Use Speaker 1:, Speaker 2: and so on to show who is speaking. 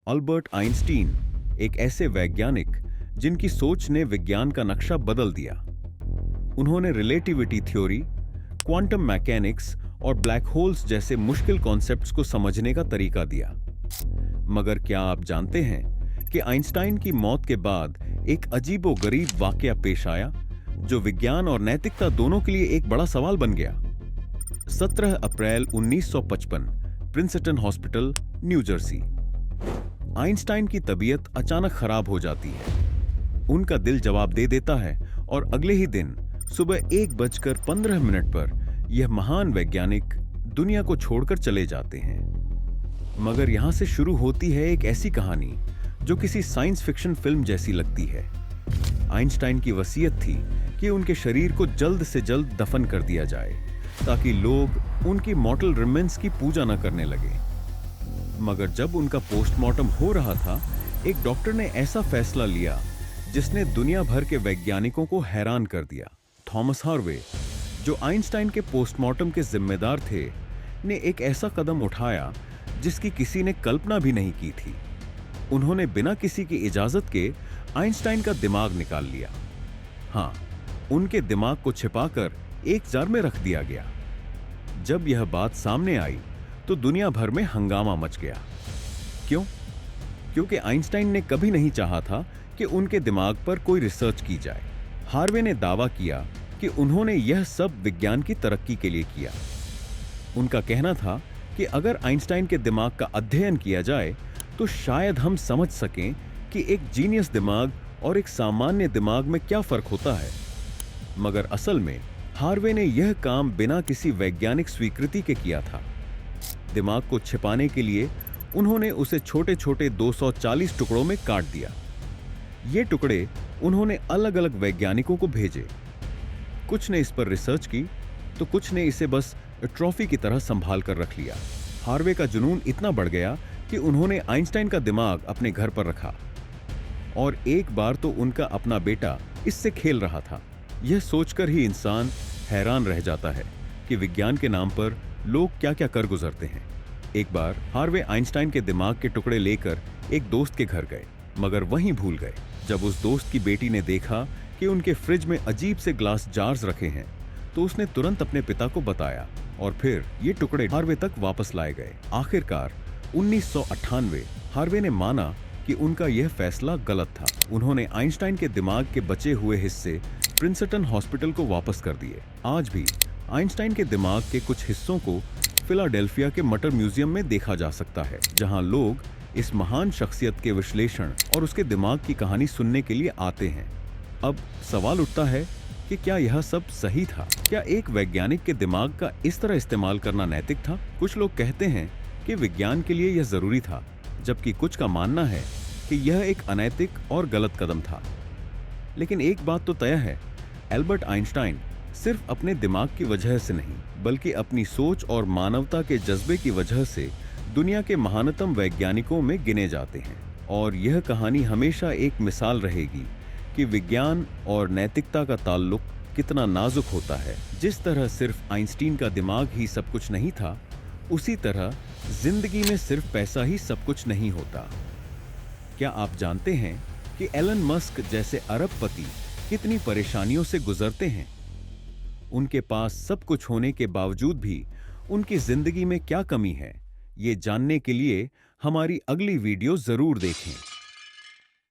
Speaker 1: Albert Einstein एक ऐसे वैज्ञानिक जिनकी सोच ने विज्ञान का नक्शा बदल दिया। उन्होंने रिलेटिविटी थ्योरी, क्वांटम मैकेनिक्स और ब्लैक होल्स जैसे मुश्किल कॉन्सेप्ट्स को समझने का तरीका दिया। मगर क्या आप जानते हैं कि आइंस्टाइन की मौत के बाद एक अजीबोगरीब वाकया पेश आया जो विज्ञान और नैतिकता दोनों के लिए एक बड़ा सवाल बन गया। 17 अप्रैल 1955, Princeton hospital, new Jersey. Einstein की तबीयत अचानक खराब हो जाती है। उनका दिल जवाब दे देता है और अगले ही दिन सुबह 1:15 पर यह महान वैज्ञानिक दुनिया को छोड़कर चले जाते हैं। मगर यहां से शुरू होती है एक ऐसी कहानी जो किसी साइंस फिक्शन फिल्म जैसी लगती है। आइंस्टाइन की वसीयत थी कि उनके शरीर को जल्द से जल्द दफन कर दिया जाए ताकि लोग उनकी मॉर्टल रिमेन्स की पूजा न करने लगे। मगर जब उनका पोस्टमार्टम हो रहा था, एक डॉक्टर ने ऐसा फैसला लिया जिसने दुनिया भर के वैज्ञानिकों को हैरान कर दिया। थॉमस हार्वे, जो आइंस्टाइन के पोस्टमार्टम के जिम्मेदार थे, ने एक ऐसा कदम उठाया जिसकी किसी ने कल्पना भी नहीं की थी। उन्होंने बिना किसी की इजाजत के आइंस्टाइन का दिमाग निकाल लिया। हाँ, उनके दिमाग को छिपाकर एक जार में रख दिया गया। जब यह बात सामने आई तो दुनिया भर में हंगामा मच गया। क्यों? क्योंकि आइंस्टाइन ने कभी नहीं चाहा था कि उनके दिमाग पर कोई रिसर्च की जाए। हार्वे ने दावा किया कि उन्होंने यह सब विज्ञान की तरक्की के लिए किया। उनका कहना था कि अगर आइंस्टाइन के दिमाग का अध्ययन किया जाए तो शायद हम समझ सकें कि एक जीनियस दिमाग और एक सामान्य दिमाग में क्या फर्क होता है। मगर असल में हार्वे ने यह काम बिना किसी वैज्ञानिक स्वीकृति के किया था। दिमाग को छिपाने के लिए उन्होंने उसे छोटे छोटे 240 टुकड़ों में काट दिया। ये टुकड़े उन्होंने अलग अलग वैज्ञानिकों को भेजे। कुछ ने इस पर रिसर्च की तो कुछ ने इसे बस ट्रॉफी की तरह संभाल कर रख लिया। हार्वे का जुनून इतना बढ़ गया कि उन्होंने आइंस्टाइन का दिमाग अपने घर पर रखा और एक बार तो उनका अपना बेटा इससे खेल रहा था। यह सोचकर ही इंसान हैरान रह जाता है कि विज्ञान के नाम पर लोग क्या क्या कर गुजरते हैं। एक बार हार्वे आइंस्टाइन के दिमाग के टुकड़े लेकर एक दोस्त के घर गए, मगर वहीं भूल गए। जब उस दोस्त की बेटी ने देखा कि उनके फ्रिज में अजीब से ग्लास जार्स रखे हैं तो उसने तुरंत अपने पिता को बताया और फिर ये टुकड़े हार्वे तक वापस लाए गए। आखिरकार 1998 हार्वे ने माना कि उनका यह फैसला गलत था। उन्होंने आइंस्टाइन के दिमाग के बचे हुए हिस्से प्रिंसटन हॉस्पिटल को वापस कर दिए। आज भी आइंस्टाइन के दिमाग के कुछ हिस्सों को फिलाडेल्फिया के मटर म्यूजियम में देखा जा सकता है, जहां लोग इस महान शख्सियत के विश्लेषण और उसके दिमाग की कहानी सुनने के लिए आते हैं। अब सवाल उठता है कि क्या यह सब सही था? क्या एक वैज्ञानिक के दिमाग का इस तरह इस्तेमाल करना नैतिक था? कुछ लोग कहते हैं कि विज्ञान के लिए यह जरूरी था, जबकि कुछ का मानना है कि यह एक अनैतिक और गलत कदम था। लेकिन एक बात तो तय है, एल्बर्ट आइंस्टाइन सिर्फ अपने दिमाग की वजह से नहीं, बल्कि अपनी सोच और मानवता के जज्बे की वजह से दुनिया के महानतम वैज्ञानिकों में गिने जाते हैं। और यह कहानी हमेशा एक मिसाल रहेगी कि विज्ञान और नैतिकता का ताल्लुक कितना नाजुक होता है। जिस तरह सिर्फ आइंस्टीन का दिमाग ही सब कुछ नहीं था, उसी तरह जिंदगी में सिर्फ पैसा ही सब कुछ नहीं होता। क्या आप जानते हैं कि एलन मस्क जैसे अरबपति कितनी परेशानियों से गुजरते हैं? उनके पास सब कुछ होने के बावजूद भी उनकी जिंदगी में क्या कमी है, ये जानने के लिए हमारी अगली वीडियो जरूर देखें।